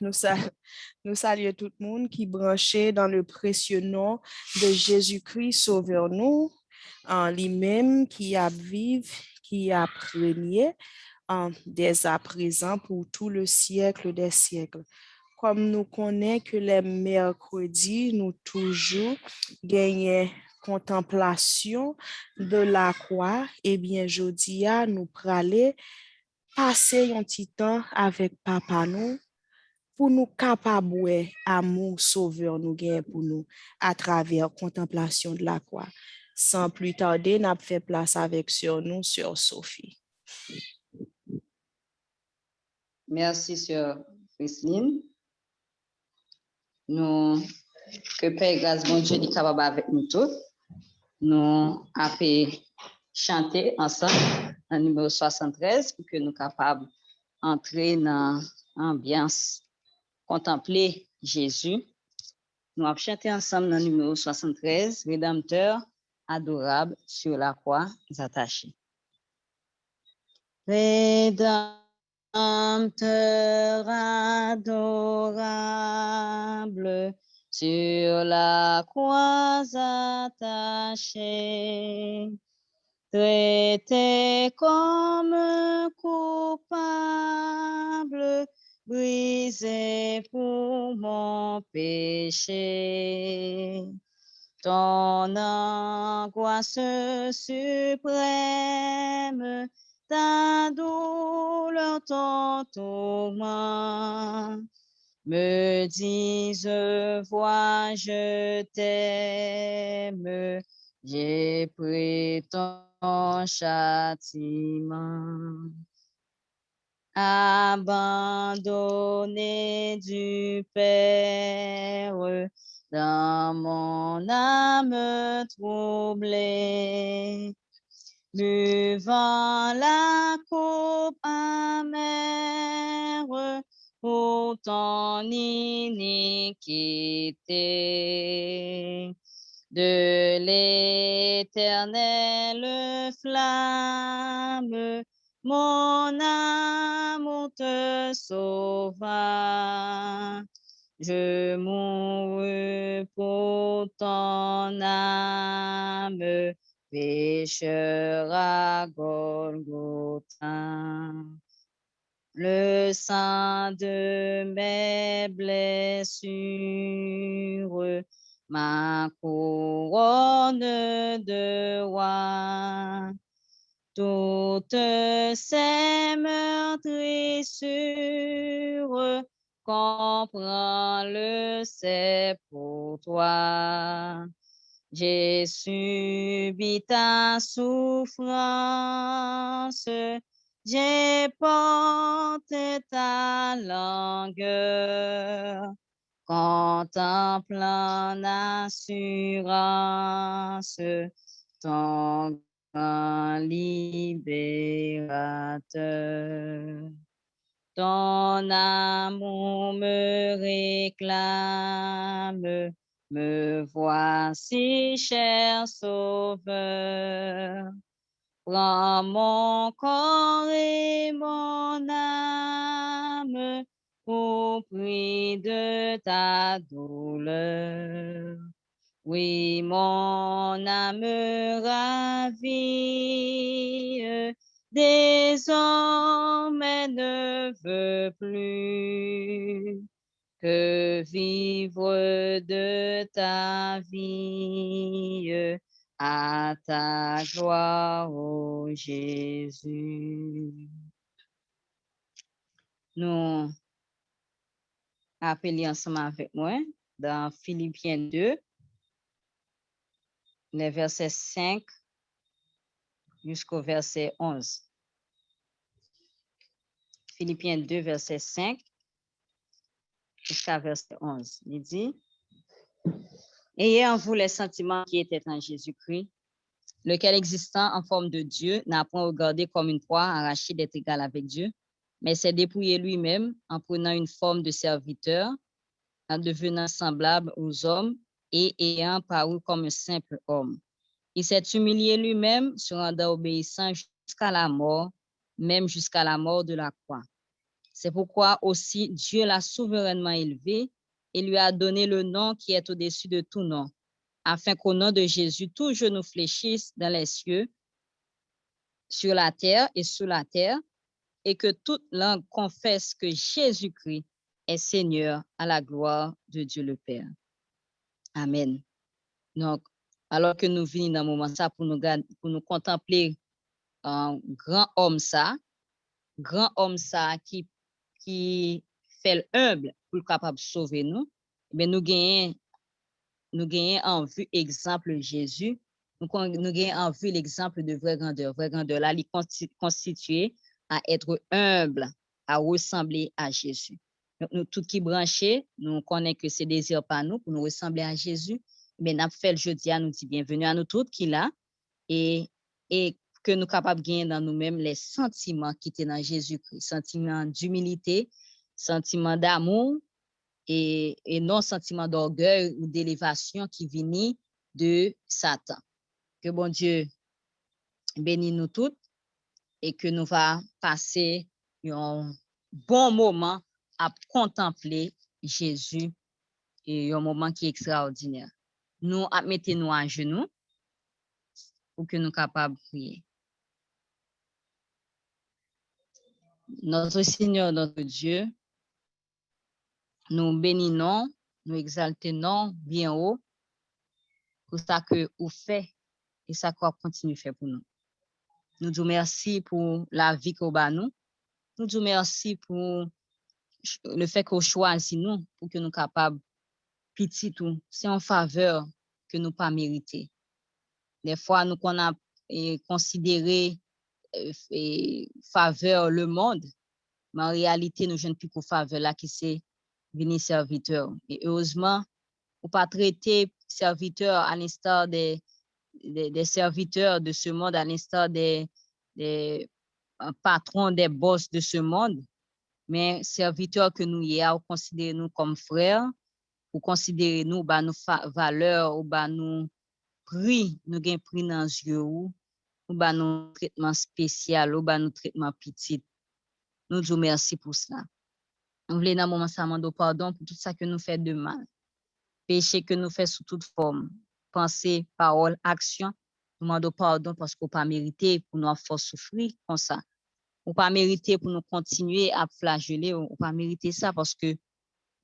nous saluons tout le monde qui est branché dans le précieux nom de Jésus-Christ, sauveur-nous, en lui-même qui a vive, qui a régné dès à présent pour tout le siècle des siècles. Comme nous connaissons que les mercredis, nous toujours gagnons contemplation de la croix, eh bien, jeudi, nous praler passer un petit temps avec papa nous pour nous capables amour sauveur nous gagne pour nous à travers contemplation de la croix. Sans plus tarder, n'a fait place avec sur nous, sur Sophie. Merci, Sœur Christine. Nous, que Père grâce bon Dieu est capable avec nous tous. Nous avons chanter ensemble le numéro 73 pour que nous soyons capables d'entrer dans l'ambiance, contempler Jésus. Nous avons chanté ensemble le numéro 73, Rédempteur adorable sur la croix attachée. Rédempteur adorable sur la croix attachée, traité comme coupable, brisé pour mon péché. Ton angoisse suprême, ta douleur, ton tourment, me disent, vois, je t'aime, j'ai pris ton châtiment. Abandonné du Père, dans mon âme troublée, buvant la coupe amère pour ton iniquité. De l'éternelle flamme, mon amour te sauva. Je mourus pour ton âme, pécheur à Golgotha. Le sang de mes blessures, ma couronne de roi. Toutes ces meurtrissures, comprends-le, c'est pour toi. J'ai subi ta souffrance, j'ai porté ta langueur, contemplant l'assurance ton grand libérateur. Ton amour me réclame, me voici, cher sauveur. Prends mon corps et mon âme au prix de ta douleur. Oui, mon âme ravie, désormais ne veut plus que vivre de ta vie à ta gloire, ô Jésus. Nous appelons ensemble avec moi dans Philippiens 2, les versets 5 jusqu'au verset 11. Philippiens 2, verset 5 jusqu'à verset 11. Il dit, ayez en vous les sentiments qui étaient en Jésus-Christ, lequel existant en forme de Dieu n'a point regardé comme une proie arrachée d'être égal avec Dieu, mais s'est dépouillé lui-même en prenant une forme de serviteur, en devenant semblable aux hommes et ayant paru comme un simple homme. Il s'est humilié lui-même, se rendant obéissant jusqu'à la mort, même jusqu'à la mort de la croix. C'est pourquoi aussi Dieu l'a souverainement élevé et lui a donné le nom qui est au-dessus de tout nom, afin qu'au nom de Jésus, tout genou fléchisse dans les cieux, sur la terre et sous la terre, et que toute langue confesse que Jésus-Christ est Seigneur à la gloire de Dieu le Père. Amen. Donc, alors que nous venons dans un moment ça pour nous contempler un grand homme ça qui fait l'humble pour capable sauver nous, mais nous gagnons en vue exemple Jésus, nous gagnons en vue l'exemple de vraie grandeur là, il constitué à être humble, à ressembler à Jésus. Donc, nous tout qui branchés, nous connaissons que c'est désir par nous pour nous ressembler à Jésus, mais nous fait le jeudi à nous dit bienvenue à nous toutes qui là et que nous capables de gagner dans nous-mêmes les sentiments qui étaient dans Jésus-Christ, sentiments d'humilité, sentiments d'amour et non sentiment d'orgueil ou d'élévation qui viennent de Satan. Que bon Dieu bénisse nous toutes et que nous va passer un bon moment à contempler Jésus et un moment qui est extraordinaire. Nous mettons-nous à genoux pour que nous soyons capables de prier. Notre Seigneur, notre Dieu, nous bénissons, nous exaltons bien haut pour ça que vous faites et ça qu'on continue de faire pour nous. Nous disons merci pour la vie que vous avez nous. Nous disons merci pour le fait que vous choisissez nous pour que nous soyons capables petit tout. C'est en faveur que nous pas mérité. Des fois, nous qu'on a considéré faveur le monde, mais en réalité, nous ne plus pour faveur là qui c'est venir serviteur. Et heureusement, ou pas traiter serviteur à l'instar des serviteurs de ce monde, à l'instar des patrons, des boss de ce monde, mais serviteurs que nous y a, considérez nous comme frères, ou considérez nous bah nos valeurs, ou bah nous prix, nous gain prix dans les yeux, ou bah nos traitements spécial, ou bah nos traitements petits. Nous disons merci pour cela. Nous voulons dans moment ça demander pardon pour tout ça que nous fait de mal. Péché que nous fait sous toute forme, pensée, parole, action, nous demandons pardon parce qu'on pas mérité pour nous avoir souffrir comme ça. On pas mérité pour nous continuer à flageller, on pas mérité ça parce que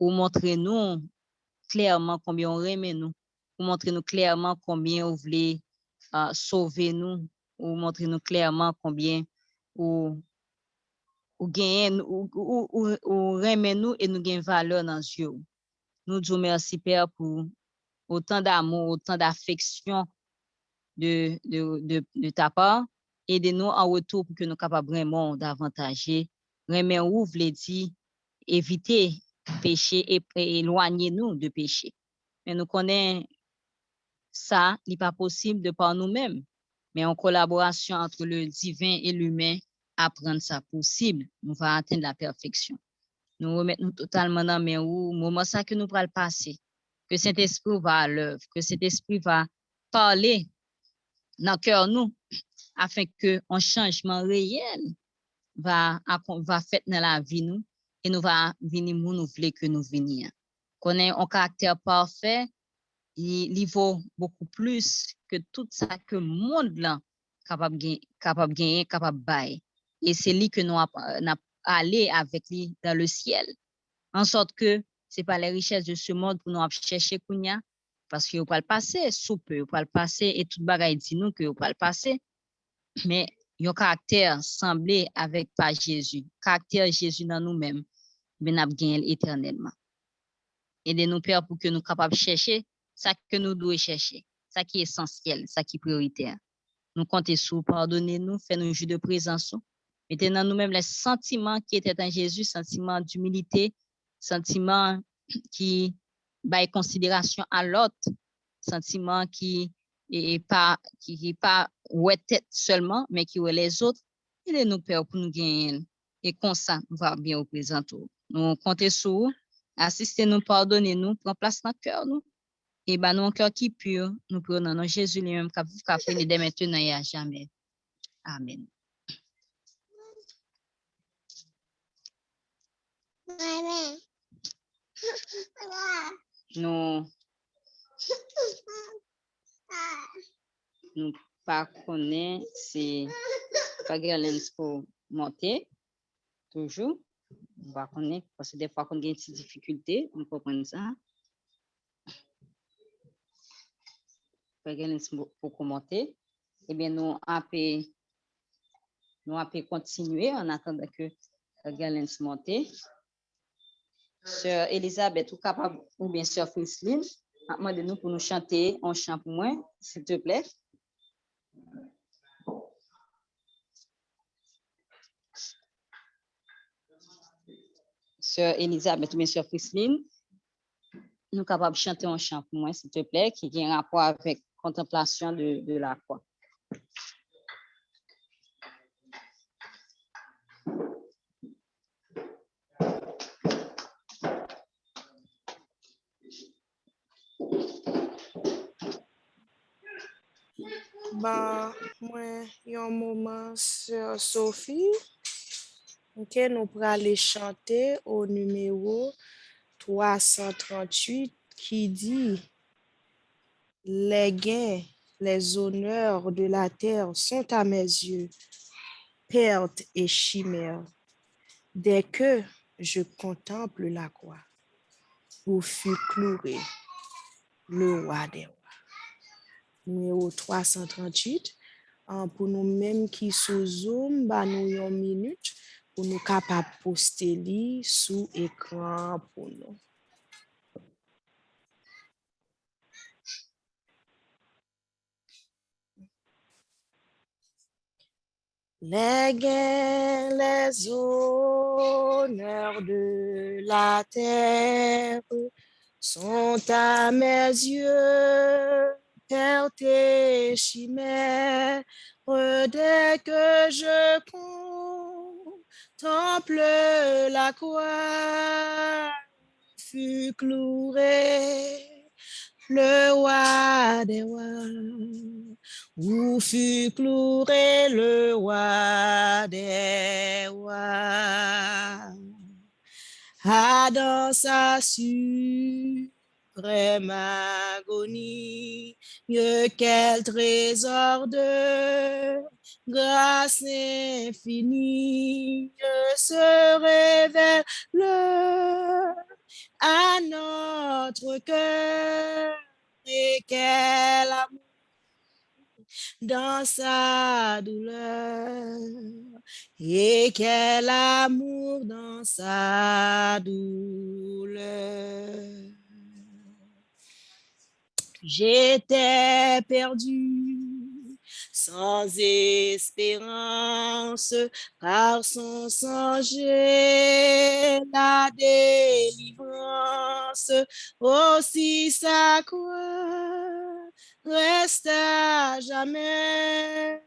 vous montrez nous clairement combien on aime nous, vous montrez nous clairement combien vous voulez sauver nous, vous montrez nous clairement combien vous gagnez ou aimez nous et nous gagnons valeur dans les yeux. Nous disons merci Père pour autant d'amour, autant d'affection de ta part. Aidez-nous en retour pour que nous soyons capables vraiment d'avantager. Vraiment, vous voulez dire, éviter péché et éloigner-nous de péché. Mais nous connaissons ça, il n'est pas possible de par nous-mêmes. Mais en collaboration entre le divin et l'humain, apprendre ça possible, nous va atteindre la perfection. Nous remettons totalement dans mes roues, moment ça que nous pourrons le passer. Que cet esprit va à l'œuvre, que cet esprit va parler dans le cœur nous, afin que un changement réel va faire dans la vie nous, et nous va venir nous voulons que nous venions. Qu'on ait un caractère parfait, il vaut beaucoup plus que tout ça que le monde là capable gagner, capable bailler. Et c'est lui que nous aller avec lui dans le ciel. En sorte que ce n'est pas les richesses de ce monde pour nous chercher Kounia, parce qu'il ne peut pas le passer, soupe, il ne peut pas le passer, et tout bagaille dit nous qu'il ne peut pas le passer. Mais il caractère semblé avec pas Jésus, caractère Jésus dans nous-mêmes, mais nous avons éternellement. Aidez-nous, Père, pour que nous soyons capables de chercher ça que nous devons chercher, ça qui est essentiel, ça qui est prioritaire. Nous comptons sur, pardonnez-nous, faites-nous jus de présence. Mettez dans nous-mêmes les sentiments qui étaient en Jésus, sentiments d'humilité, sentiments qui baillent considération à l'autre, sentiments qui n'est pas ouais tête seulement, mais qui ouais les autres. Aidez-nous, Père, pour nous gagner. Et comme ça, nous va bien représenter. Nous comptons sur vous, assistez-nous, pardonnez-nous, prends place dans le cœur, nous. Et ben, nous, un cœur qui est pur, nous prenons Jésus lui-même, qui a fait dès maintenant et à jamais. Amen. Nous pas connaît c'est pas galens pour monter toujours. On va connaître parce que des fois qu'on a des difficultés, on comprend ça. Pas galens pour commenter. Eh bien, nous avons continuer en attendant que galens monte. Sœur Elisabeth, ou capable ou bien sœur Frislin, demandez-nous pour nous chanter un chant pour moi, s'il te plaît. Sœur Elisabeth ou bien sœur Frislin, nous capables de chanter un chant pour moi, s'il te plaît, qui a un rapport avec contemplation de la croix. Bah, moi, il y a un moment, sœur Sophie, que nous pourrons aller chanter au numéro 338 qui dit les gains, les honneurs de la terre sont à mes yeux, perte et chimère. Dès que je contemple la croix, où fut cloué le roi des rois. Numéro 338. Pour nous-mêmes qui sous Zoom, bah, nous avons une minute pour nous capables de poster sous écran pour nous. Les gains, les honneurs de la terre sont à mes yeux, perte et chimère, dès que je contemple la croix, fut cloué le roi des rois, où fut cloué le roi des rois. Ah, dans sa suprême agonie, quel trésor de grâce infinie se révèle à notre cœur, et quel amour dans sa douleur, et quel amour dans sa douleur. J'étais perdu, sans espérance, par son sang j'ai la délivrance. Aussi sa croix reste à jamais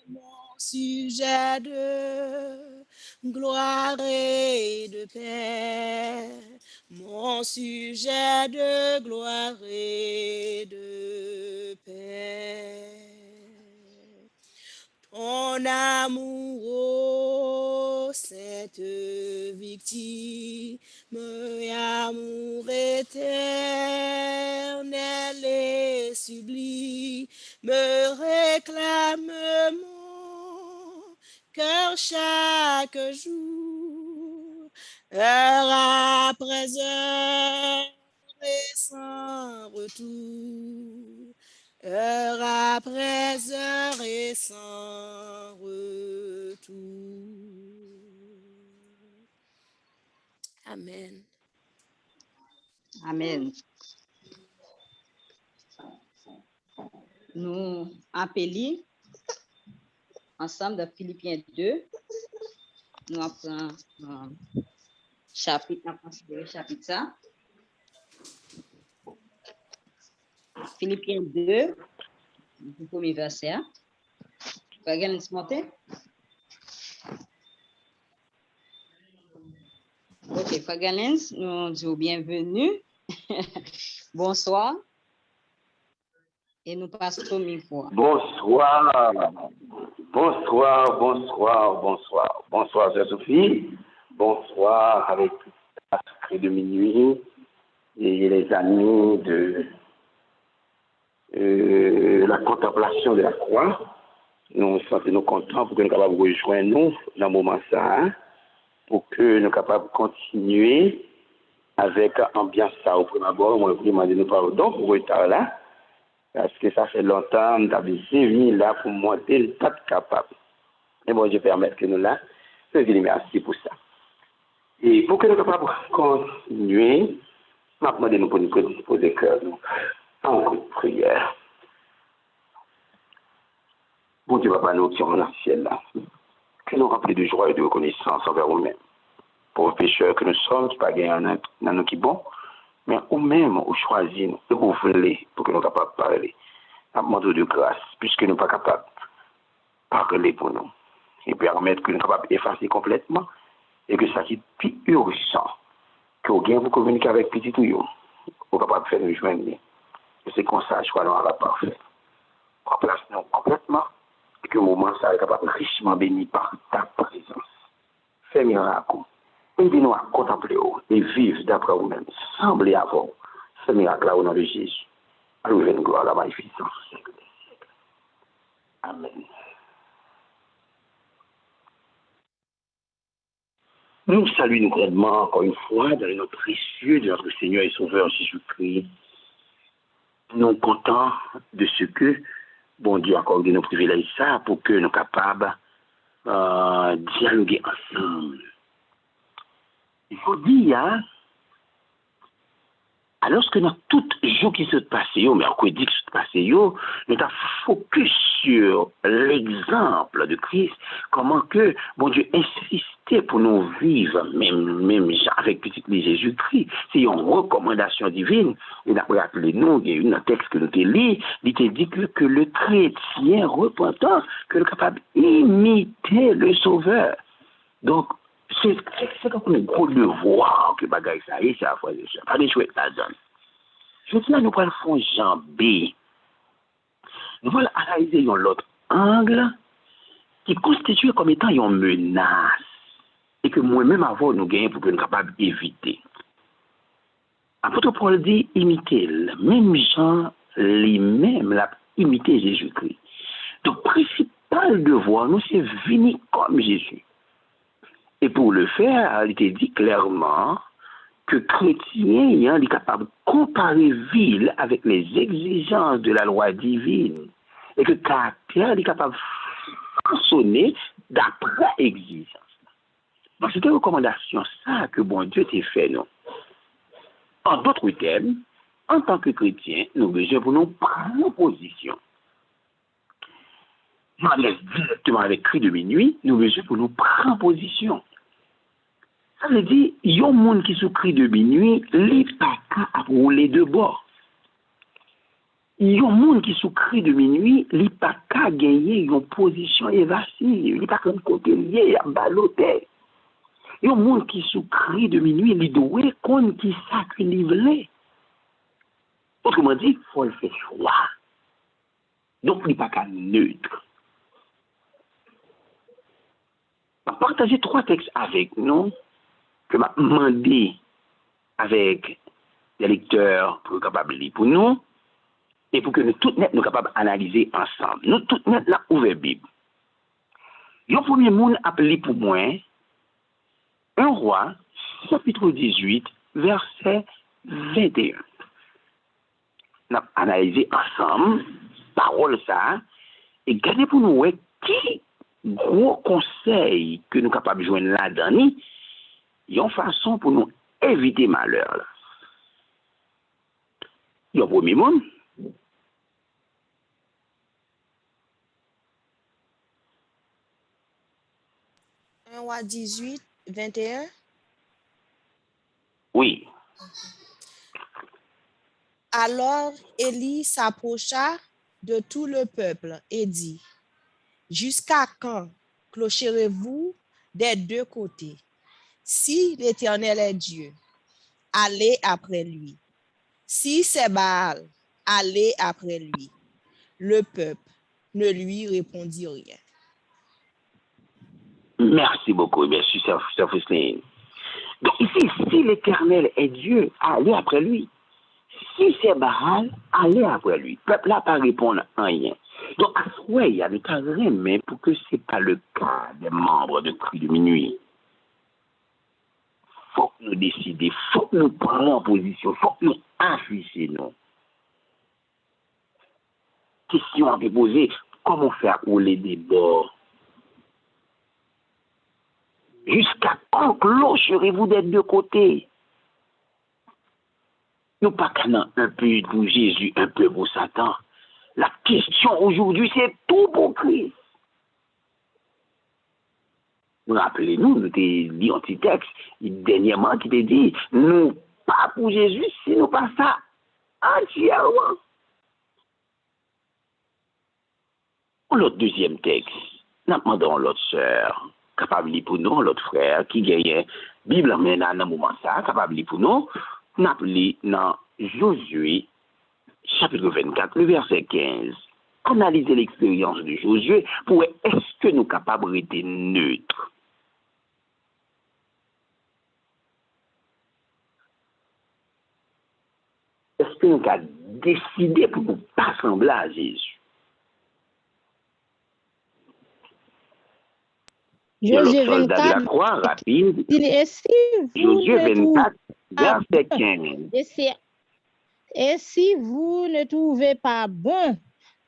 mon sujet de gloire et de paix. Mon sujet de gloire et de paix. Ton amour, ô cette victime, amour éternel et sublime, me réclame mon cœur chaque jour, heure après heure et sans retour, heure après heure et sans retour. Amen. Amen. Nous appelons ensemble de Philippiens 2. Nous apprenons chapitre ça. Philippiens 2, le premier verset. Regarde ce matin. Ok, Fagalens, nous disons bienvenue. Bonsoir. Et nous passons au micro. Bonsoir. Bonsoir, bonsoir, bonsoir. Bonsoir, Sophie. Bonsoir avec cri de minuit et les années de la contemplation de la croix. Nous sentons contents pour que nous soyons capables de rejoindre nous dans le moment ça, pour que nous soyons capables de continuer avec l'ambiance ça au premier abord. Moi, je vous demande de nous pardon pour le retard là, parce que ça fait longtemps, nous avons venu là pour monter, le pas capable. Et bon, je permets que nous là, je vous remercie pour ça. Et pour que nous soyons capables de continuer, je vais demander nous pour nous disposer cœur nous en coup de prière. Bon Dieu, Papa, nous qui sommes dans le ciel là, que nous remplis de joie et de reconnaissance envers nous-mêmes. Pour les pécheurs que nous sommes, qui pas gagner dans nous qui bon, mais nous-mêmes, nous choisissons, et vous voulez, pour que nous soyons capables de parler. À demande de grâce, puisque nous ne sommes pas capables de parler pour nous. Et permettre que nous soyons capables d'effacer complètement, et que ça qui est plus urgent, que vous gagnez pour communiquer avec petit ou vous êtes capable de faire nous joindre. Et c'est comme ça, je crois, nous la parfait. Remplace-nous complètement, et que le moment ça est capable de richement béni par ta présence. Fais miracle. Aidez-nous à contempler et vivre d'après vous-même. Semblez avant. Fais miracle au nom de Jésus. Allouez une gloire à la magnificence. Amen. Nous saluons grandement encore une fois dans le nom précieux de notre Seigneur et Sauveur Jésus-Christ. Nous sommes contents de ce que bon Dieu accorde nos privilèges ça pour que nous soyons capables de dialoguer ensemble. Il faut dire, hein, alors que dans tout jour qui se passe, mercredi qui se passe, nous avons focus sur l'exemple de Christ, comment que, bon Dieu, insistait pour nous vivre, même avec petit Jésus-Christ. C'est une recommandation divine. Et d'après rappelez-nous, il y a un texte que nous avons lu, il était dit que le chrétien repentant, que le capable d'imiter le Sauveur. Donc, c'est comme un gros devoir que bagaille ça y est, c'est à fois de ça. Pas de chouette la donne. Je dis là, nous prenons fond jambé. Nous allons analyser l'autre angle qui constitue comme étant une menace et que moi-même avant nous gagnons pour que nous soyons capables d'éviter. Apôtre Paul dit imiter, même Jean lui-même l'a imité Jésus-Christ. Donc, le principal devoir, nous, c'est venir comme Jésus. Et pour le faire, il était dit clairement que chrétien est capable de comparer ville avec les exigences de la loi divine. Et que caractère est capable de façonner d'après exigence. Donc, c'est une recommandation ça que bon Dieu t'a fait, non? En d'autres termes, en tant que chrétien, nous besoin pour nous prendre position. Je m'adresse directement avec cri de minuit, nous besoin pour nous prendre position. Ça veut dire, il y a un monde qui sous cri de minuit, les pas à rouler de bord. Il y a un monde qui sous cri de minuit, les pas qu'à gagner une position évasive, les pas comme côté lié à baloter. Il y a un monde qui sous cri de minuit, les doit qu'on qui s'accumule. Autrement dit, il faut le faire choix. Donc, il n'est pas qu'à neutre. Je vais partager 3 textes avec nous que m'a demandé avec les lecteurs pour capables de lire pour nous et pour que nous tous net nous capables d'analyser ensemble. Nous tous net là ouvert Bible. Le premier monde appelé pour moi 1 Roi chapitre 18 verset 21. Nous avons analysé ensemble parole ça et regardez pour nous qui gros conseil que nous sommes capables de joindre là-dedans. Il y a une façon pour nous éviter malheur. Il y a un premier monde. Un roi 18, 21. Oui. Alors Élie s'approcha de tout le peuple et dit, jusqu'à quand clocherez-vous des deux côtés? Si l'Éternel est Dieu, allez après lui. Si c'est Baal, allez après lui. Le peuple ne lui répondit rien. Merci beaucoup, bien sûr, Sœur Frisline. Donc ici, si l'Éternel est Dieu, allez après lui. Si c'est Baal, allez après lui. Le peuple n'a pas répondu à rien. Donc, à ce moment, il y avait un mais pour que ce n'est pas le cas des membres de Cri de Minuit. Il faut que nous décidions, il faut que nous prenions position, il faut que nous affichions. Question à poser, comment faire rouler des bords? Jusqu'à quand clocherez-vous d'être de côté? Nous pas qu'un peu pour Jésus, un peu pour Satan. La question aujourd'hui, c'est tout pour Christ. Rappelez-nous, nous t'ai dit un petit texte, dernièrement, qui t'a dit, nous pas pour Jésus, si nous pas ça entièrement. L'autre deuxième texte, nous demandons l'autre sœur, capable de pour nous, l'autre frère, qui gagne, Bible amène à un moment ça, capable de pour nous, nous appelons dans Josué, chapitre 24, le verset 15. Analyser l'expérience de Josué pour est-ce que nous sommes capables d'être neutres. Est-ce que nous avons décidé pour ne pas ressembler à Jésus? Josué Le soldat de la 24, croix, rapide. et si vous Josué ne trouvez 24, verset 15. et si vous ne trouvez pas bon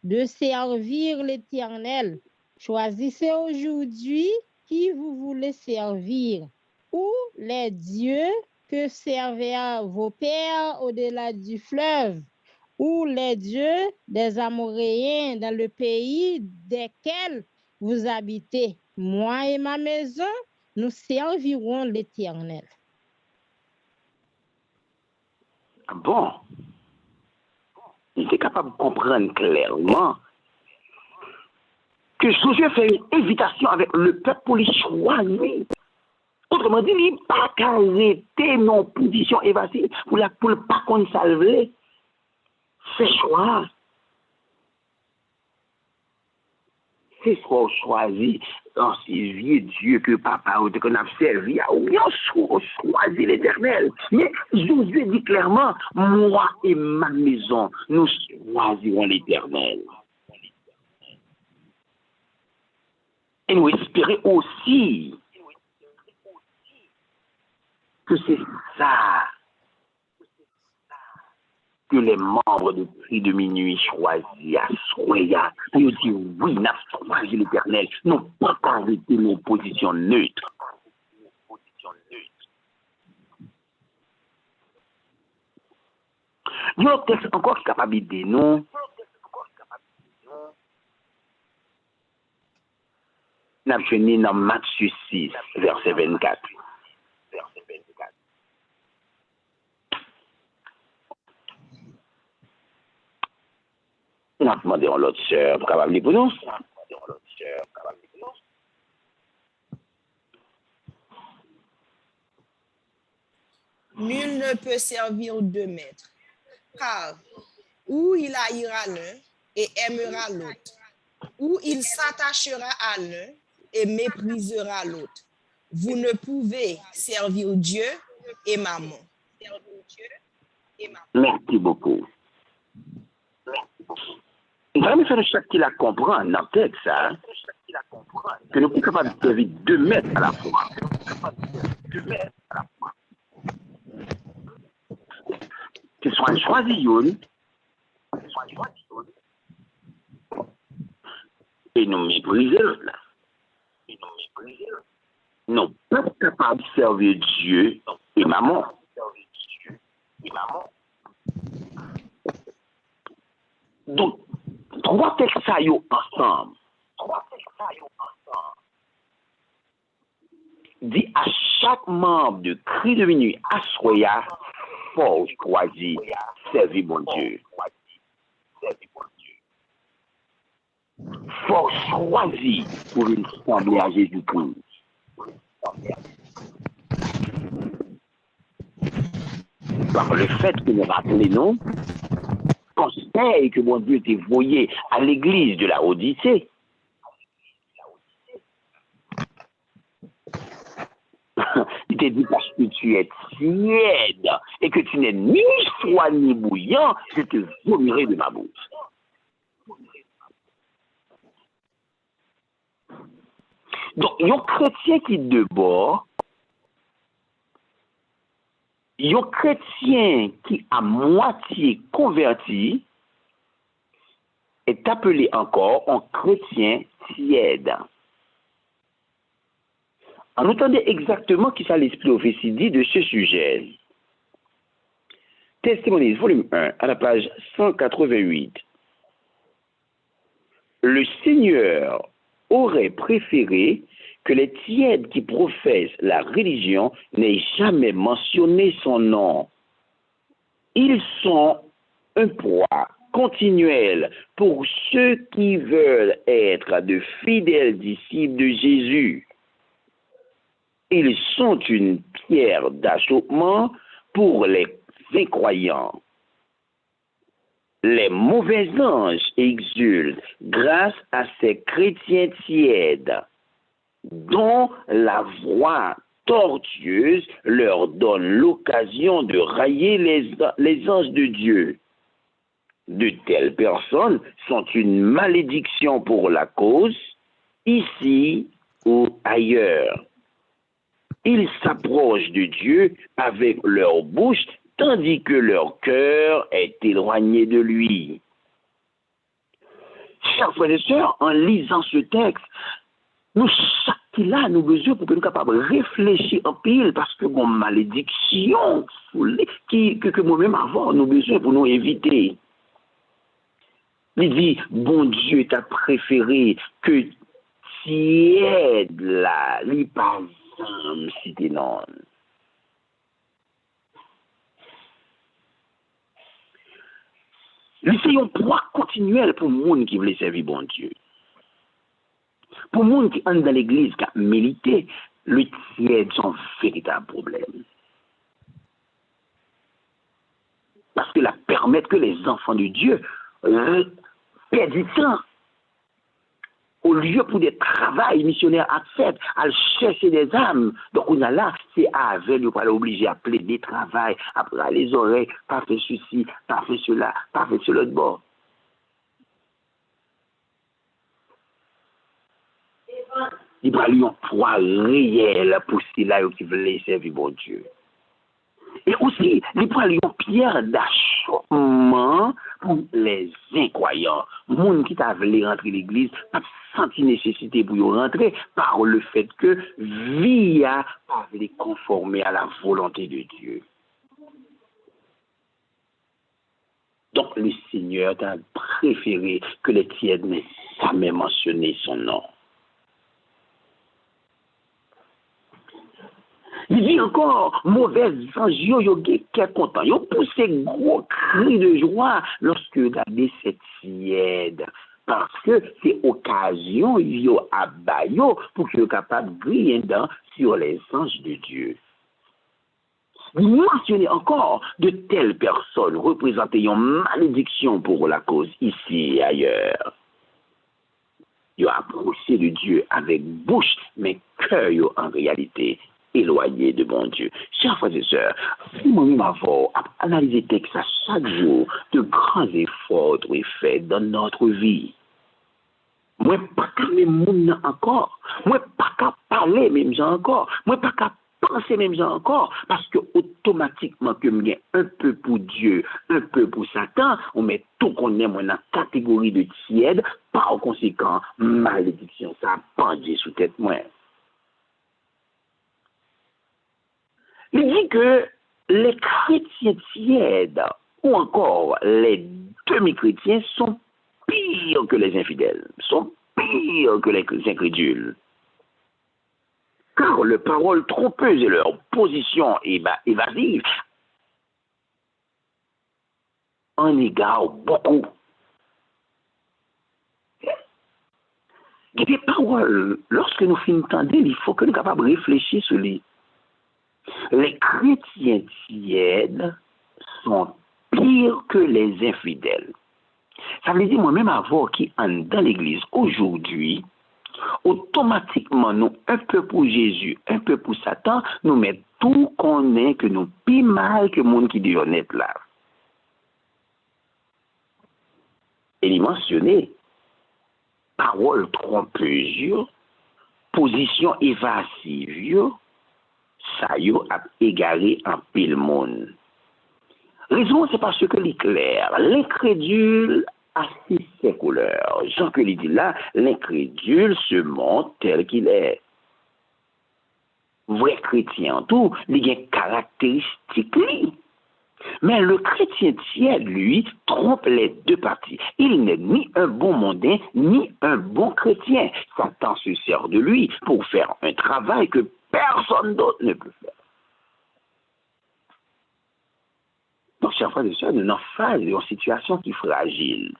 de servir l'Éternel, choisissez aujourd'hui qui vous voulez servir, ou les dieux que servaient vos pères au-delà du fleuve, ou les dieux des Amoréens dans le pays desquels vous habitez. Moi et ma maison, nous servirons l'Éternel. Bon, il était capable de comprendre clairement que Josué fait une invitation avec le peuple pour les choisir. Autrement dit, il n'a pas qu'à arrêter nos positions évasives pour ne pas qu'on salve. C'est choix. C'est ce qu'on choisit dans ces vieux Dieu que papa ou qu'on a servi. Oui, on choisit l'Éternel. Mais Josué dit clairement, moi et ma maison, nous choisirons l'Éternel. Et nous espérons aussi que c'est ça que les membres de Cri de Minuit choisissent à Soya. Ils disent oui, nous avons choisi l'Éternel. Non pas arrêter nos positions neutres. Il y a un texte encore qui est capable d'aider nous. Nous avons fini dans Matthieu 6, verset 24. Nous avons demandé à l'autre sœur pour capable pour nous. Nul ne peut servir deux maîtres, car ou il haïra l'un et aimera l'autre, ou il s'attachera à l'un et méprisera l'autre. Vous ne pouvez servir Dieu et maman. Merci beaucoup. Vraiment, c'est chaque qui la comprend dans le texte, ça, que nous sommes capables de servir 2 mètres à la fois. Que soit choisi et nous mépriser l'autre. Nous ne sommes pas capables de servir Dieu et maman. Donc, 3 textes ensemble. Dit à chaque membre de Cri de Minuit, Assoya, faut choisir, servir mon Dieu. Faut choisir pour ressembler à Jésus-Christ. Par le fait que nous rappelons, conseil que mon Dieu était voyé à l'église de la Odyssée. Il te dit parce que tu es tiède et que tu n'es ni froid ni bouillant, je te vomirai de ma bouche. Donc, il y a un chrétien qui de bord, il y a un chrétien qui à moitié converti est appelé encore un chrétien tiède. On entendait exactement qui ça l'esprit prophétie dit de ce sujet. Testimonies, volume 1, à la page 188. Le Seigneur aurait préféré que les tièdes qui professent la religion n'aient jamais mentionné son nom. Ils sont un poids continuel pour ceux qui veulent être de fidèles disciples de Jésus. Ils sont une pierre d'achoppement pour les incroyants. Les mauvais anges exultent grâce à ces chrétiens tièdes, dont la voix tortueuse leur donne l'occasion de railler les anges de Dieu. De telles personnes sont une malédiction pour la cause, ici ou ailleurs. Ils s'approchent de Dieu avec leur bouche, tandis que leur cœur est éloigné de lui. Chers frères et sœurs, en lisant ce texte, nous, chaque là, nous besoin pour que nous soyons capables de réfléchir en pile, parce que bon malédiction que moi-même avoir, nous besoin pour nous éviter. Il dit, bon Dieu t'a préféré que tiède là, li pas si t'es non. C'est un poids continuel pour le monde qui veut servir bon Dieu. Pour le monde qui entre dans l'église, qui a milité, le tiède est un véritable problème. Parce que la permettre que les enfants de Dieu perdent du temps. Au lieu pour des travails missionnaires à faire, à chercher des âmes. Donc, on a là, c'est avec nous, pas obligé à plaider travail, après les oreilles, pas fait ceci, pas fait cela, pas fait sur l'autre bord. Il va lui un poids réel pour ceux-là qui veulent servir bon Dieu. Et aussi, il va lui une pierre d'achoppement pour les incroyants. Les gens qui voulu rentrer l'église n'a senti nécessité pour y rentrer par le fait que vie a pas voulu conformer à la volonté de Dieu. Donc le Seigneur a préféré que les tièdes n'aient jamais mentionné son nom. Il dit encore, mauvais anges, yo qu'est content. Yo poussé gros cri de joie lorsque regardez cette tiède. Parce que c'est occasion, yo abayo, pour qu'ils soient capables de briller sur les anges de Dieu. Vous mentionnez encore de telles personnes représentant une malédiction pour la cause ici et ailleurs. Yo approché de Dieu avec bouche, mais cœur yo en réalité éloigné de bon Dieu. Chers frères et sœurs, si moi-même avons analysé le texte à chaque jour, de grands efforts doivent être faits dans notre vie. Moi, pas qu'à même monde encore. Moi, pas qu'à parler même gens encore. Moi, pas qu'à penser même gens encore. Parce que automatiquement, que je gagne un peu pour Dieu, un peu pour Satan, on met tout qu'on aime dans la catégorie de tiède. Par conséquent, malédiction, ça a pendu sous tête moi. Il dit que les chrétiens tièdes ou encore les demi-chrétiens sont pires que les infidèles, sont pires que les incrédules. Car leurs paroles trompeuses et leur position évasive en égarent beaucoup. Il y a des paroles, lorsque nous finissons d'entendre, il faut que nous soyons capables de réfléchir sur les. Les chrétiens tièdes sont pires que les infidèles. Ça veut dire moi-même avoir qui entre dans l'église aujourd'hui, automatiquement, nous, un peu pour Jésus, un peu pour Satan, nous mettons tout qu'on est que nous pis mal que le monde qui dit honnête là. Et il mentionné, parole trompeuse, position évasive, ça y a égaré en pile monde. Raison, c'est parce que l'éclair, l'incrédule a ses couleurs. Jean que dit là, l'incrédule se montre tel qu'il est. Vrai chrétien, tout, il y a une caractéristique. Mais le chrétien tiers, lui, trompe les deux parties. Il n'est ni un bon mondain, ni un bon chrétien. Satan se sert de lui pour faire un travail que personne d'autre ne peut faire. Donc, chers frères et sœurs, nous sommes face à une situation qui est fragile.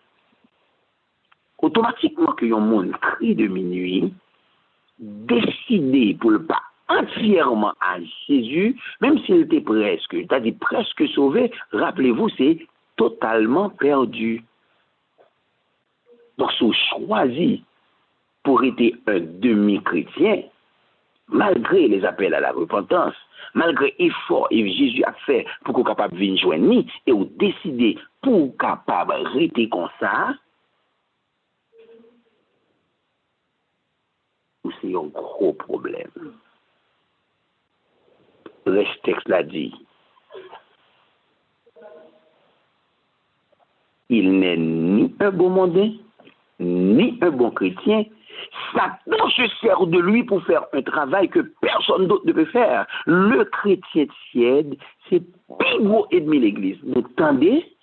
Automatiquement, que un monde crie de minuit, décidé pour le pas entièrement à Jésus, même s'il était presque, c'est-à-dire presque sauvé, rappelez-vous, c'est totalement perdu. Donc, si vous choisissez pour être un demi-chrétien, malgré les appels à la repentance, malgré l'effort que Jésus a fait pour qu'on soit capable de venir joindre, et vous décidez pour capable de rester comme ça, c'est un gros problème. Le texte l'a dit. Il n'est ni un bon mondain, ni un bon chrétien. Satan se sert de lui pour faire un travail que personne d'autre ne peut faire. Le chrétien tiède, c'est plus gros ennemi de l'Église. Vous entendez?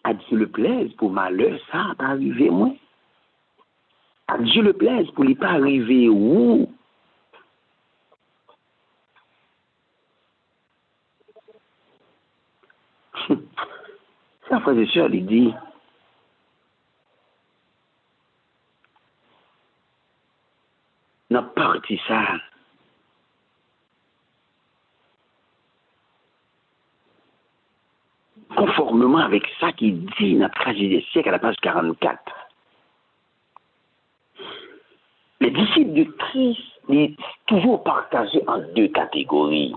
À Dieu le plaise, pour malheur, ça n'a pas arrivé, moi. À Dieu le plaise, pour ne pas arriver où? Ça, frère et sœur, il dit, n'a pas parti ça. Conformément avec ça qui dit dans la tragédie des siècles à la page 44. Les disciples de Christ sont toujours partagés en deux catégories.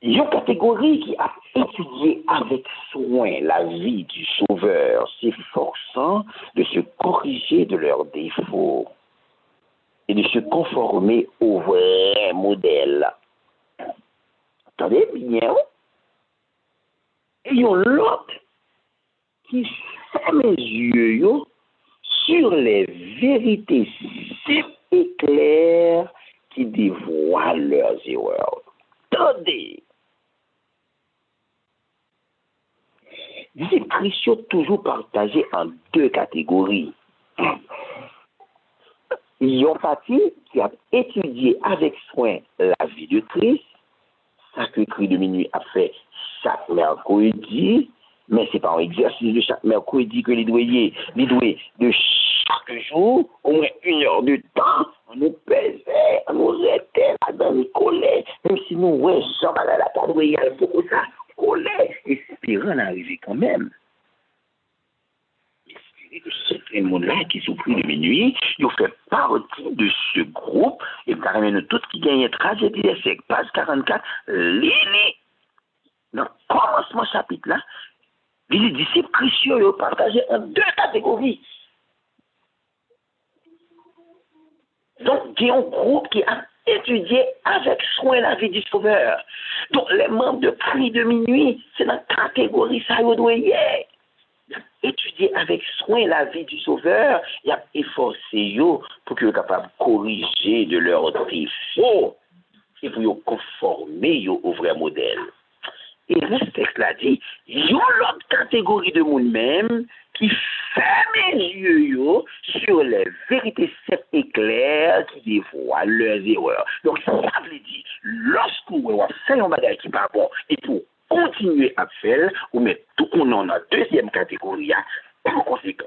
Il y a une catégorie qui a étudié avec soin la vie du Sauveur, s'efforçant de se corriger de leurs défauts et de se conformer au vrai modèle. Attendez bien. Et il y a l'autre qui ferme les yeux sur les vérités simples et claires qui dévoilent leurs erreurs. Attendez. Les chrétiens toujours partagés en deux catégories. Il y a une partie qui a étudié avec soin la vie de Christ, ça que Cri de minuit a fait chaque mercredi, mais ce n'est pas un exercice de chaque mercredi que les doués de chaque jour, au moins 1 heure de temps, on nous pesait, on nous était là-dedans, nous collait, même si nous, ouais, Jean à la table, il y a beaucoup ça, collait, espérant arriver quand même. Espérer que certains monde-là qui sont pris de minuit, ils ont fait partie de ce groupe, et carrément nous tous qui gagnent tragédie des siècles, page 44, Lili, dans le commencement chapitre là, les disciples chrétiens ont partagé en deux catégories. Donc, il y a un groupe qui a étudié avec soin la vie du Sauveur. Donc, les membres de Cri de minuit, c'est dans la catégorie ça, ils doivent y être. Il a étudié avec soin la vie du Sauveur, il a efforcé pour qu'ils soient capables de corriger de leurs défauts et pour qu'ils conformer au vrai modèle. Et le texte l'a dit, il y a l'autre catégorie de monde même qui ferme les yeux sur les vérités simples et claires qui dévoilent leurs erreurs. Donc, ça veut dire, lorsque vous faites un bagage qui n'est pas bon, et pour continuer à faire, ou mettre tout le monde dans la deuxième catégorie, par conséquent,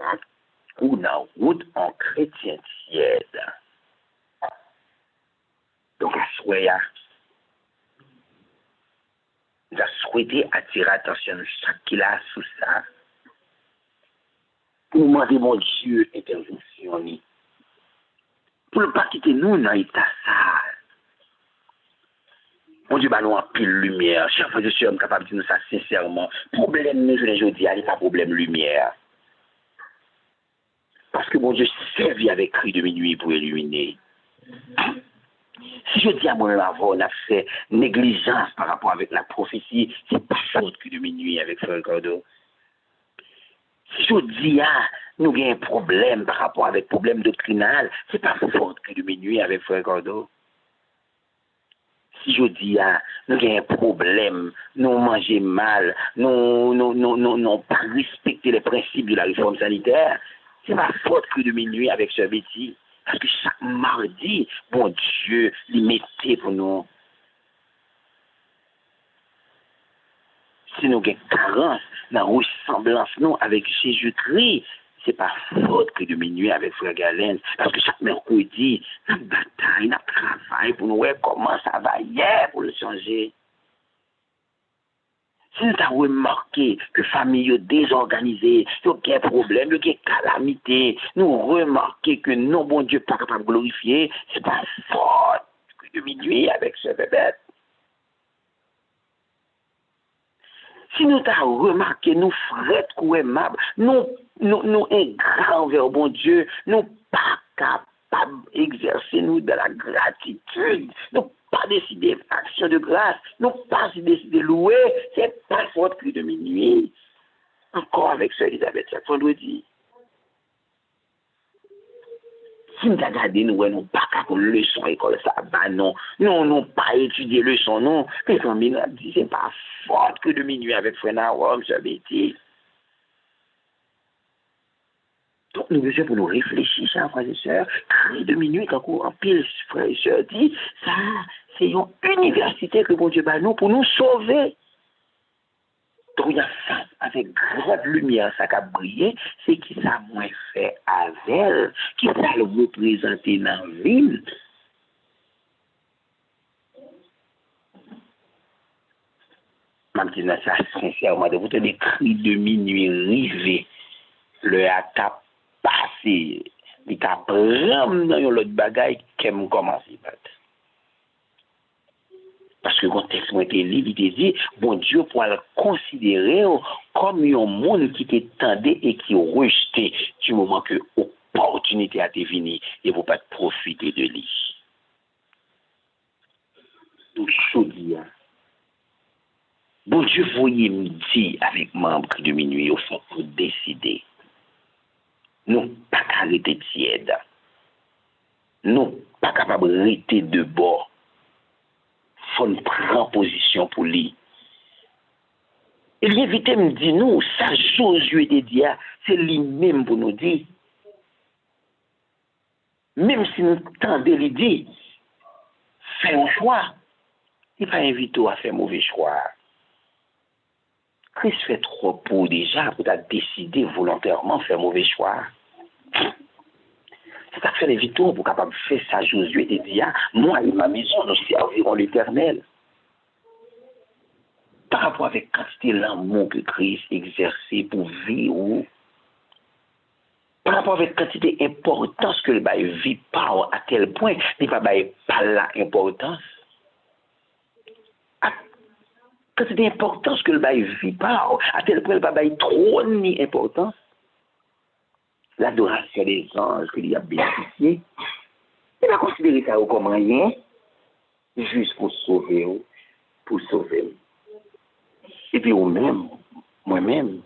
on a route en chrétien tiède. Donc, à souhait, il a souhaité attirer l'attention de chaque qui l'a sous ça, pour demander mon Dieu intervention. Pour ne pas quitter nous dans l'état sale. Mon Dieu, nous en pile lumière. Chaque fois que je suis capable de dire ça sincèrement. Problème, nous, je ne dis, il pas problème lumière. Parce que mon Dieu servi avec cri de minuit pour illuminer. Si je dis à moi-même avant, on a fait négligence par rapport avec la prophétie, c'est pas faute que de minuit avec Frère Cordo. Si je dis nous avons un problème par rapport avec problème doctrinal, c'est pas faute que de minuit avec Frère Cordo. Si je dis nous avons un problème, nous mangeons mal, nous pas respecté les principes de la réforme sanitaire, c'est pas faute que de minuit avec ce Betty. Parce que chaque mardi, bon Dieu, il mettait pour nous. Si nous avons carence dans la ressemblance nous avec Jésus-Christ, c'est pas faute que de minuit avec Frère Galen. Parce que chaque mercredi, notre bataille, notre travail pour nous voir comment ça va hier pour le changer. Si nous avons remarqué que la famille est désorganisée, il y a des problèmes, il y a des calamités, nous remarquons que non, bon Dieu, pas capable de glorifier, c'est pas faute que de minuit avec ce bébé. Si nous avons remarqué, nous frères couables, nous ingrats envers bon Dieu, nous pas capables d'exercer nous de la gratitude, nous pas décider action de grâce, nous pas décider louer, c'est pas faute que de minuit. Encore avec Sœur Elisabeth chaque vendredi. Si nous avons regardé, nous n'avons pas qu'à leçon à l'école, ça va, non. Nous n'avons pas étudié leçon, non. Mais comme il a dit, c'est pas faute que de minuit avec Frère Naouam, Sœur Betty. Donc, nous besoin pour nous réfléchir, chers frères et sœurs, cri de minuit, quand on pile, frères et sœurs, dit, ça, c'est une université que bon Dieu bat nous pour nous sauver. Donc, il y a ça, avec grande lumière, ça a brillé, c'est qui ça moins fait avec elle, qui ça le représenter dans la ville. Même si ça, sincèrement, de vous donner cri de minuit rivé, le atap passé, il t'a pris dans l'autre bagaille qui me commence à battre. Parce que quand le texte m'a été lu, il te dit, bon Dieu pour le considérer comme un monde qui t'attendait et qui rejeté du moment que l'opportunité a été venue et vous pas profiter de lui. Donc, je dis, bon Dieu, voyez me dire avec membre de minuit, au fond, pour décider. Nous pas arrêter tiède. Nous pas capable de rester de bord. Faut nous prendre position pour lui. Il invite me dire nous, ça Josué de dia, c'est lui-même pour nous dire. Même si nous tendons lui dire, fais un choix. Il va inviter à faire mauvais choix. Christ fait trop pour déjà pour décider volontairement de faire mauvais choix. C'est à faire les victoires pour capable faire ça Josué et dire moi et ma maison nous servirons l'Éternel. Par rapport avec quantité l'amour que Christ exerçait pour vivre, par rapport avec quantité importance que le bail vit pas à tel point, il pas bail pas la importance. Quantité importance que le bail vit pas à tel point il pas bail trop ni importance. L'adoration des anges qu'il a bénéficié, il a considéré ça comme rien, juste pour sauver, Et puis, moi-même,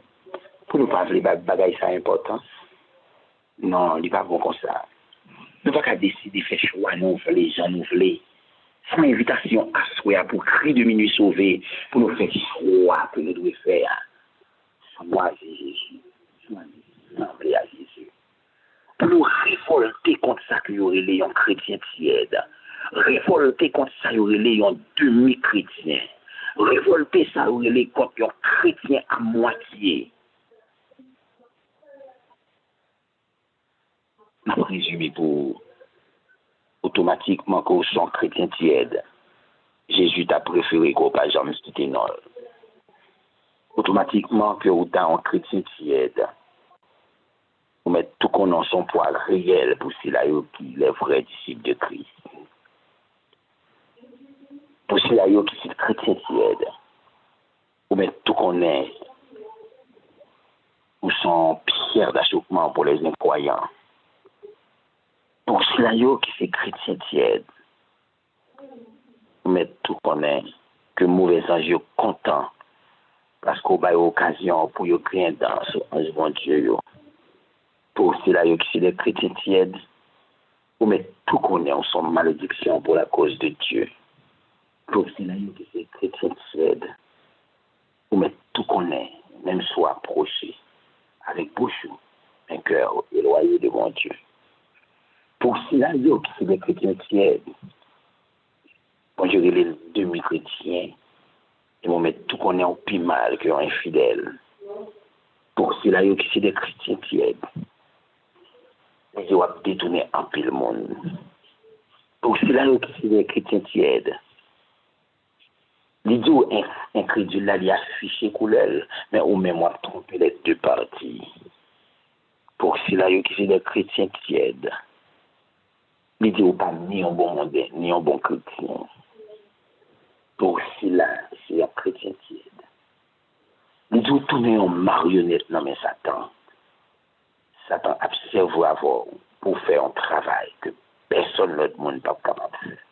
pour ne pas faire les bagailles ça importance, non, il n'est pas bon comme ça. Nous ne pouvons pas décider de faire choix, nous, les gens nous voulons. C'est une invitation à soi pour cri de minuit sauvé, pour nous faire choix que nous devons faire. Moi, c'est Jésus. Non, à Jésus. Pour nous révolter contre ça qu'il y aurait les chrétiens tièdes. Révolter contre ça qu'il y aurait les demi-chrétiens. Révolter ça qu'il y aurait les contre les chrétiens à moitié. Je vais résumer pour automatiquement qu'on soit chrétien tiède. Jésus t'a préféré qu'on pas jamais c'était non. Automatiquement que autant un chrétien tiède. Ou mettre tout qu'on en son poids réel pour ceux-là qui les vrais disciples de Christ. Pour ceux-là qui sont chrétiens tièdes. Ou mettre tout qu'on est. Ou sont pierres d'achoppement pour les incroyants. Pour ceux-là qui sont chrétiens tièdes. Ou mettre tout qu'on est. Que mauvais anges contents. Parce qu'on a eu l'occasion pour y créer un danse en bon Dieu. Pour ceux-là qui sont des chrétiens tièdes. Ou mettre tout qu'on est en son malédiction pour la cause de Dieu. Pour ceux-là qui sont chrétiens tièdes. Ou mettre tout qu'on est, même soit approché, avec bouche, un cœur éloigné de mon Dieu. Pour ceux-là qui sont des chrétiens tièdes. Bon, je vais les demi-chrétiens. Ils vont mettre tout qu'on est en plus mal qu'un infidèle. Pour ceux-là qui sont des chrétiens tièdes. Ils vont détourner un peu le monde. Pour ceux-là qui sont des chrétiens tièdes. L'idiot incrédule là, il a affiché couleur, mais au même moi tromper les deux parties. Pour ceux-là qui sont des chrétiens tièdes. L'idiot pas ni un bon monde, ni un bon chrétien. Pour ceux-là, c'est un chrétien tiède. L'idiot tourne en marionnette dans mes Satan. Satan observe avant pour faire un travail que personne d'autre monde n'est pas capable de faire.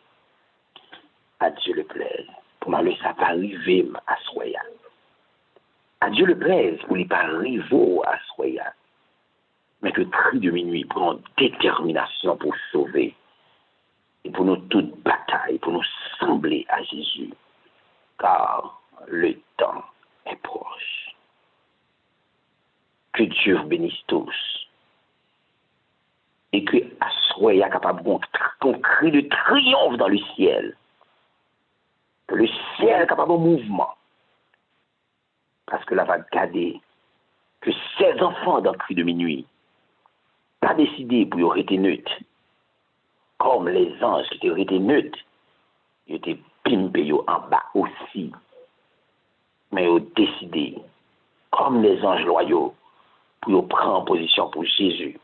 À Dieu le plaise. Pour malheur, ça va arriver à Soya. À Dieu le plaise, pour ne pas arriver à Soya. Mais que cri de minuit prend détermination pour sauver. Et pour nous toute bataille, pour nous sembler à Jésus. Car le temps est proche. Que Dieu vous bénisse tous. Et que Soya capable qu'on cri de triomphe dans le ciel. Que le ciel est capable de mouvement. Parce que là va garder que ces enfants dans le cri de minuit pas décidé pour y aurait été neutres. Comme les anges qui auraient été neutres, ils étaient pimpés en bas aussi. Mais ils ont décidé, comme les anges loyaux, pour prendre position pour Jésus,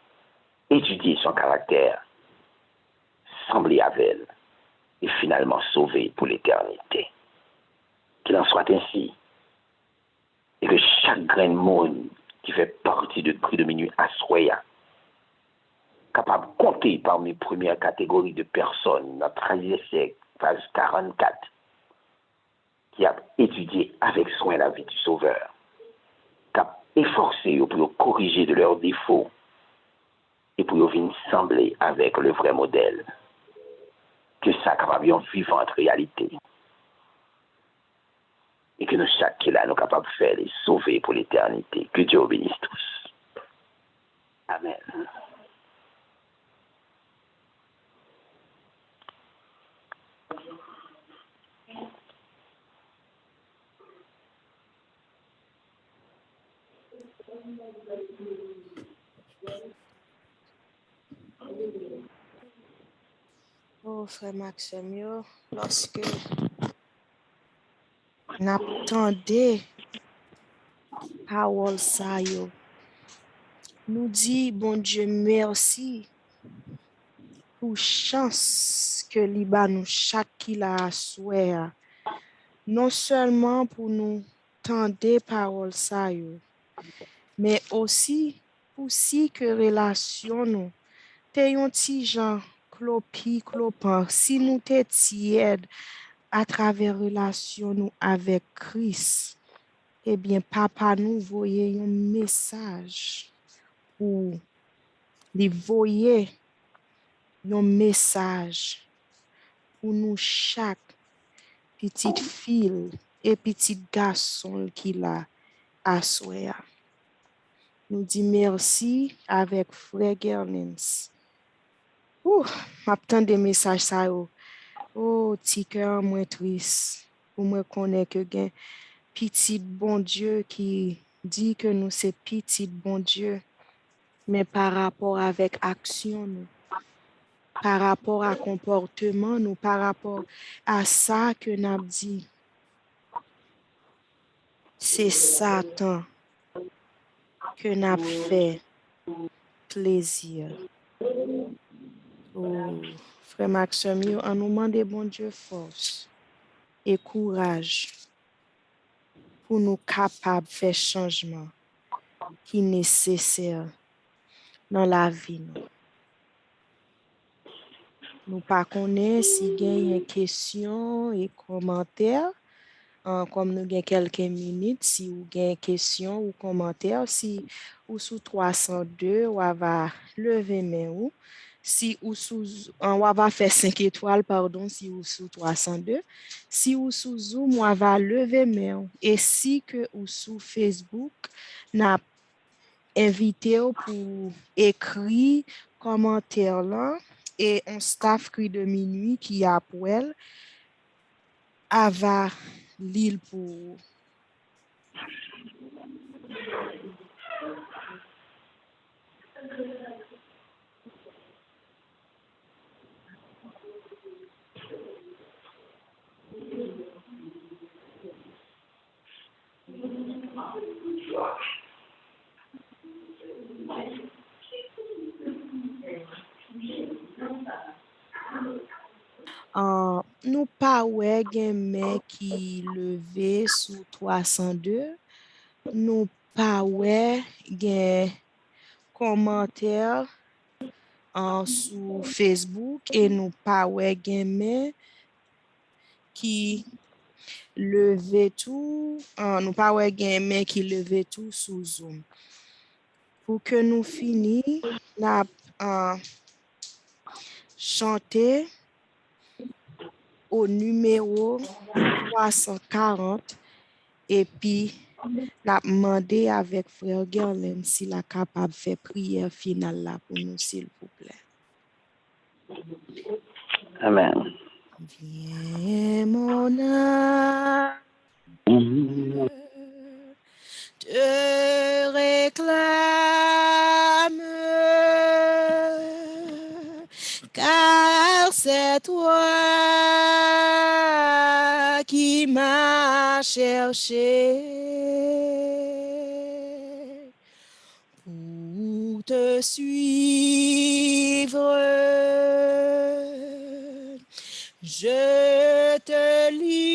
étudier son caractère, sembler avec elle, et finalement sauver pour l'éternité. Qu'il en soit ainsi, et que chaque grain de monde qui fait partie de cri de minuit à Soya, capable de compter parmi les premières catégories de personnes dans le 13e siècle, phase 44, qui a étudié avec soin la vie du Sauveur, qui a efforcé pour corriger de leurs défauts et pour venir sembler avec le vrai modèle. Que ça capable de vivante réalité. Et que nous, chaque qui là, nous capables de faire les sauver pour l'éternité. Que Dieu bénisse tous. Amen. Oh, frère Maxime, lorsque n'attendez parole ça yo, nous dit bon Dieu merci pour chance que liba nous chaque qui la souhait, non seulement pour nous tendre parole ça yo, mais aussi pour si que relation nous te yon ti jan clopi clopan, si nous te tiède à travers relation nous avec Christ, eh bien, papa nous voyait un message ou lui voyait un message pour nous chaque petite fille et petit garçon qu'il a à soi. Nous dit merci avec frère Gerlins. M'attend des messages ça yo. Oh, ti cœur moins triste. Pour me connaître que gen petit bon Dieu qui dit que nous c'est petit bon Dieu, mais par rapport avec action nous, par rapport à comportement nous, par rapport à ça que nous dit, c'est Satan que nous fait plaisir. Oh, frère Maxime, yo, on nous demande bon Dieu force et courage pour nous capables de faire changement qui est nécessaire dans la vie. Nous pas connaissons si il y a une question et commentaires. Comme nous avons quelques minutes, si vous avez une question ou commentaire, si ou sous 302, on va lever main ou. Si ou sous, on va faire 5 étoiles, pardon, si ou sous 302. Si ou sous Zoom, on va lever main. Et si que ou sous Facebook, n'a invité pour écrire commentaire là et un staff cri de minuit qui a pour elle va lire pour nous pas ouais gen men qui levé sous 302, nous pas ouais gen commentaire sur Facebook et nous pas ouais gen men qui levé tout, nous pas ouais gen men qui levé tout sous Zoom. Pour que nous fini, n'a chanter au numéro 340 et puis la demander avec frère Gerlen s'il est capable de faire prière finale là pour nous, s'il vous plaît. Amen. Viens mon âme, te réclame, car c'est toi qui m'as cherché pour te suivre. Je te livre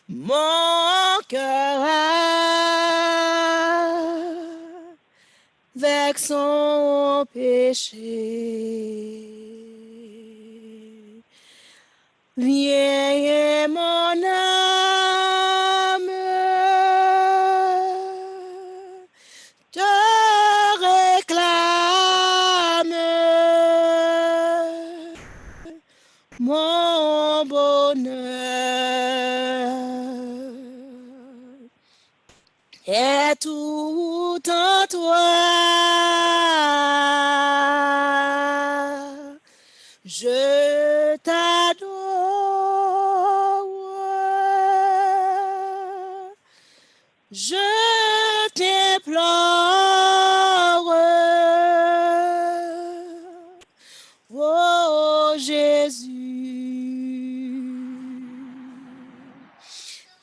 mon cœur avec son péché. Viens mon âme, te réclame, mon bonheur est tout en toi. Je t'adore, je t'implore, oh Jésus,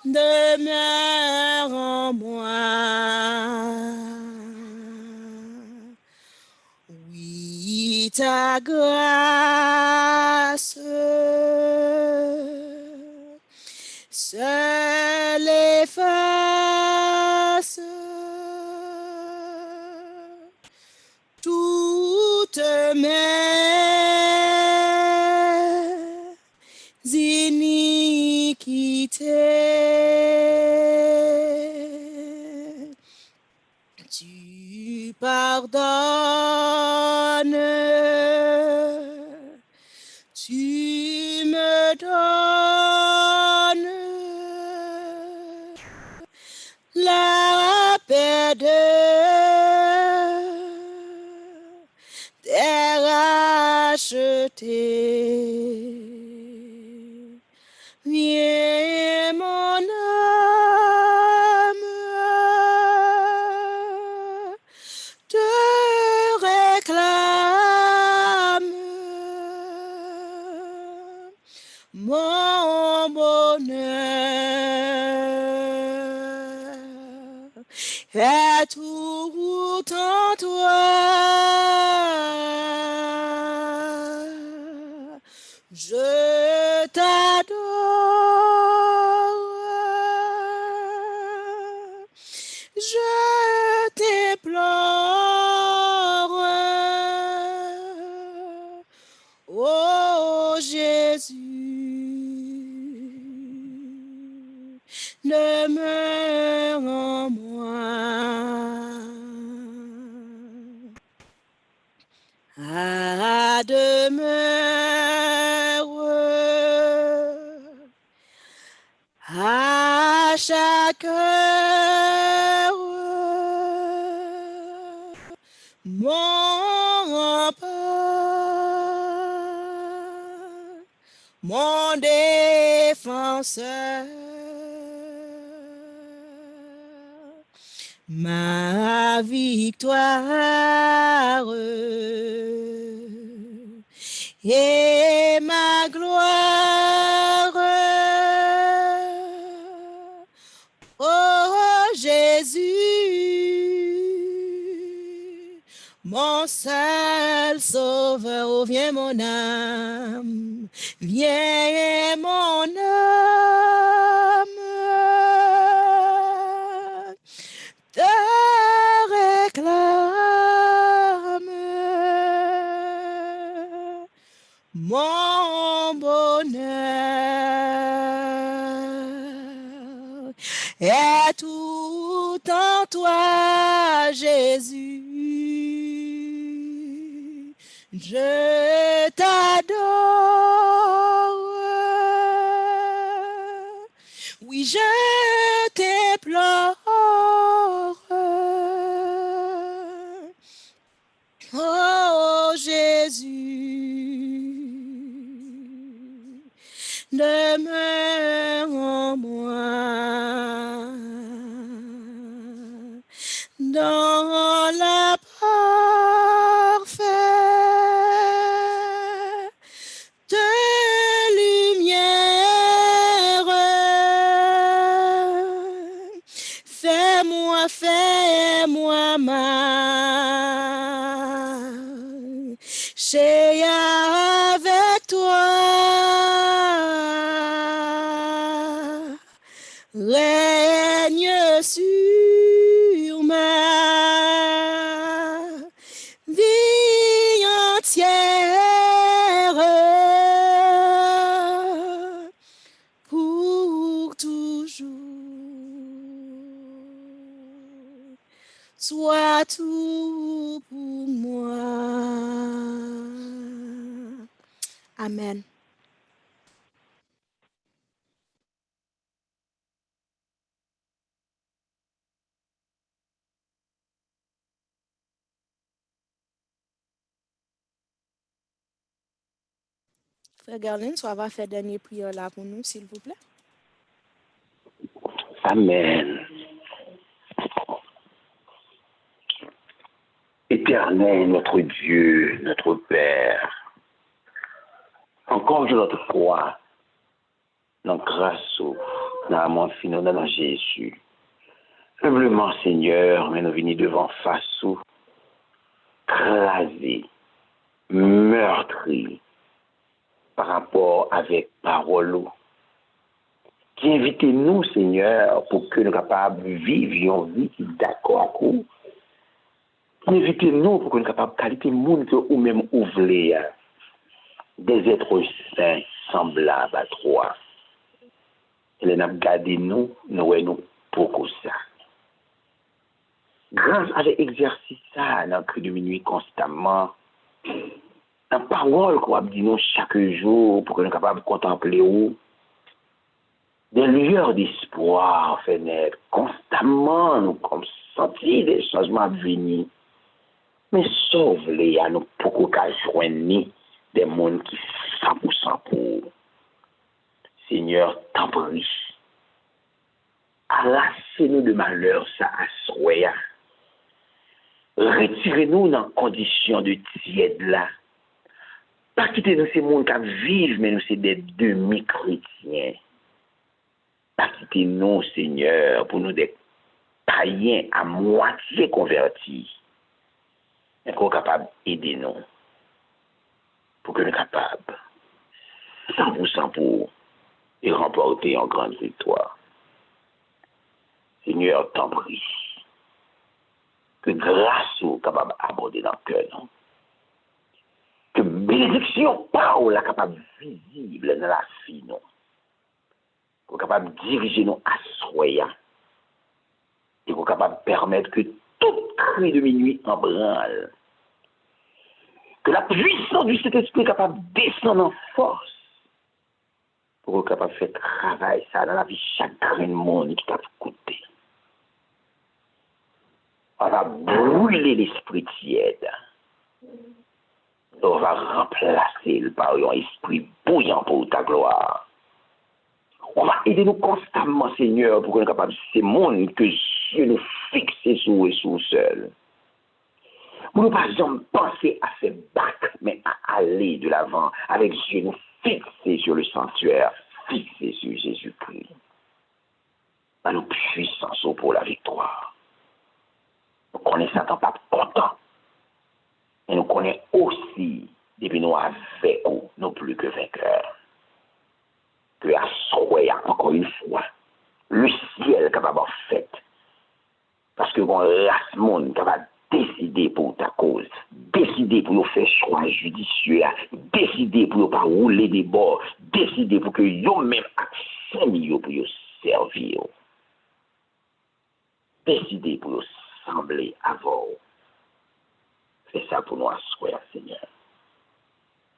demeure en moi. Oui, ta grâce seule efface toutes mes iniquités. Tu pardonnes, tu me donnes la paix t'es racheté. Viens mon âme, te réclame, mon bonheur est tout en toi. Je t'adore, je t'implore, oh Jésus, demeure en moi. À demeure à chaque heure, mon rempart, mon défenseur, ma victoire et ma gloire. Oh Jésus, mon seul sauveur, oh viens mon âme, viens mon âme, te réclame, mon bonheur est tout en toi, Jésus. Je t'adore, oui, je t'implore, oh Jésus, demeure en moi. Dans la parfaite lumière, fais-moi marcher avec toi. Règne sur ma vie entière pour toujours. Sois tout pour moi. Amen. Frère Garland, soit va faire dernière prière là pour nous, s'il vous plaît. Amen. Éternel, notre Dieu, notre Père, encore une autre fois, dans grâce dans l'amour final dans Jésus. Humblement, Seigneur, mais nous venons devant face ou crasés, meurtris par rapport avec parole qui invite nous, Seigneur, pour que nous soyons capables de vivre une vie qui est d'accord avec nous. Invitez-nous pour que nous soyons capables de qualité monde que ou même ouvrir des êtres saints semblables à toi. Et les nous gardé nous pour ça. Grâce à l'exercice ça, dans le cri de minuit constamment, dans la parole qu'on dit nous chaque jour pour que nous soyons capables de contempler où, des lueurs d'espoir, fenêtre, constamment nous comme sentir des changements à venir. Mais sauve-les à nous pour qu'on joigne des mondes qui 100% pour. Seigneur, t'en prie. Arrachez-nous de malheur, ça à souhait. Retirez-nous dans la condition de tiède là. Pas quitter nous ces mondes qui vivent, mais nous c'est des demi-chrétiens. Pas quitter nous, Seigneur, pour nous des païens à moitié convertis, mais qu'on est capable d'aider nous pour que nous soyons capables 100% pour et remporter en grande victoire. Seigneur, t'en prie, que grâce soit capable d'aborder dans le cœur, non? Que bénédiction parole est capable visible dans la vie, non? Qu'on est capable de diriger nous à soya et qu'on est capable de permettre que tout cri de minuit en branle. Que la puissance du Saint-Esprit est capable de descendre en force pour qu'on est capable de faire travail ça dans la vie de chacun du monde qui t'a écouté. On va brûler l'esprit tiède. On va remplacer par un esprit bouillant pour ta gloire. On va aider nous constamment, Seigneur, pour qu'on soit capable de ces mondes que Dieu nous fixe sur et sur seul. Pour ne pas jamais penser à se battre, mais à aller de l'avant avec Dieu nous fixer sur le sanctuaire, fixer sur Jésus-Christ. À nos puissances pour la victoire. Nous connaissons Satan pas content. Et nous connaissons aussi, depuis nous avec nous, non plus que vainqueurs. Que à soya encore une fois, le ciel capable de faire. Parce que bon, la monde capable de décider pour ta cause, décider pour faire choix judicieux, décider pour ne pas rouler des bords, décider pour que yo même accès pour yo servir. Décider pour yo sembler avant. Fais ça pour nous asseoir, Seigneur.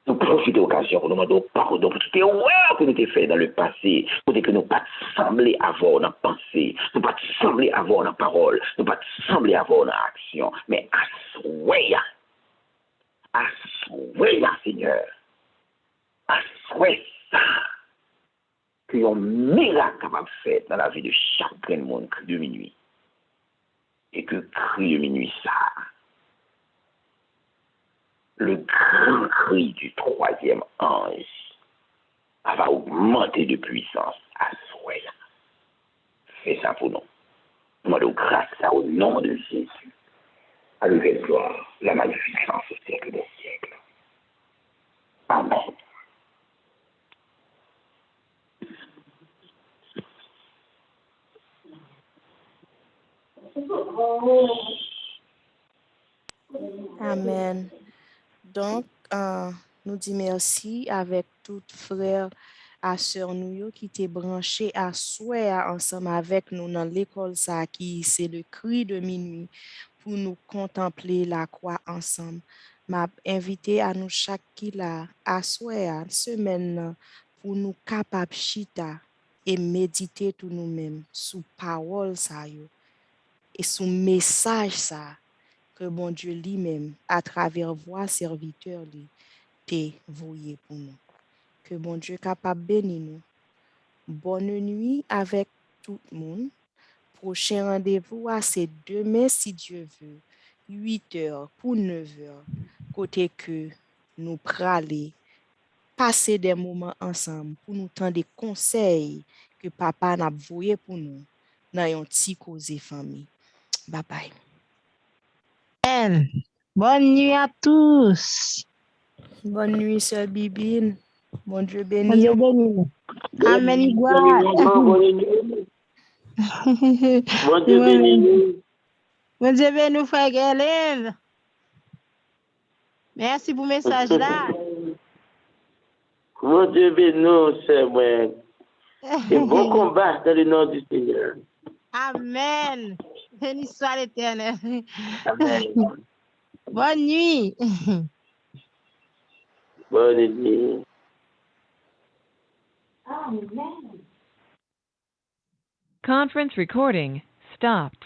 Nous profitons de l'occasion pour nous demander pardon pour toutes les erreurs que nous avons faites dans le passé, pour que nous ne pas sembler avoir dans la pensée, nous ne pas sembler avoir dans la parole, nous ne pas sembler avoir dans l'action, mais assoya, Seigneur, assoya ça, que un miracle capable de faire dans la vie de chacun de monde, cri de minuit, et que cri de minuit ça, le grand cri du troisième ange va augmenter de puissance à soi. Fais ça pour nous. Moi, de grâce au nom de Jésus. À lever le gloire, la magnificence au siècle des siècles. Amen. Amen. Donc, nous disons merci avec toutes frères et sœurs nous qui étaient branchés à souhait ensemble avec nous dans l'école ça qui c'est le cri de minuit pour nous contempler la croix ensemble. M'a invité à nous chaque qui là à souhait semaine pour nous capables chita et méditer tout nous-mêmes sous parole ça yo et sous message ça que bon Dieu lui-même, à travers voix serviteur, t'est voué pour nous. Que bon Dieu capable bénir nous. Bonne nuit avec tout le monde. Prochain rendez-vous, c'est demain, si Dieu veut, 8h pour 9h. Côté que nous praler, passer des moments ensemble pour nous tendre des conseils que papa n'a voué pour nous dans un petit causé famille. Bye bye. Bonne nuit à tous. Bonne nuit, sœur Bibine. Bon Dieu Bon Dieu béni. béni. Amen, igual. Bon Dieu béni. Bon Dieu béni, nous, frère Galen. Merci pour le message là. Bon Dieu béni, c'est moi. C'est un bon combat dans le nom du Seigneur. Amen. Béni soit l'Éternel. Amen. Bonne nuit. Bonne nuit. Conference recording stopped.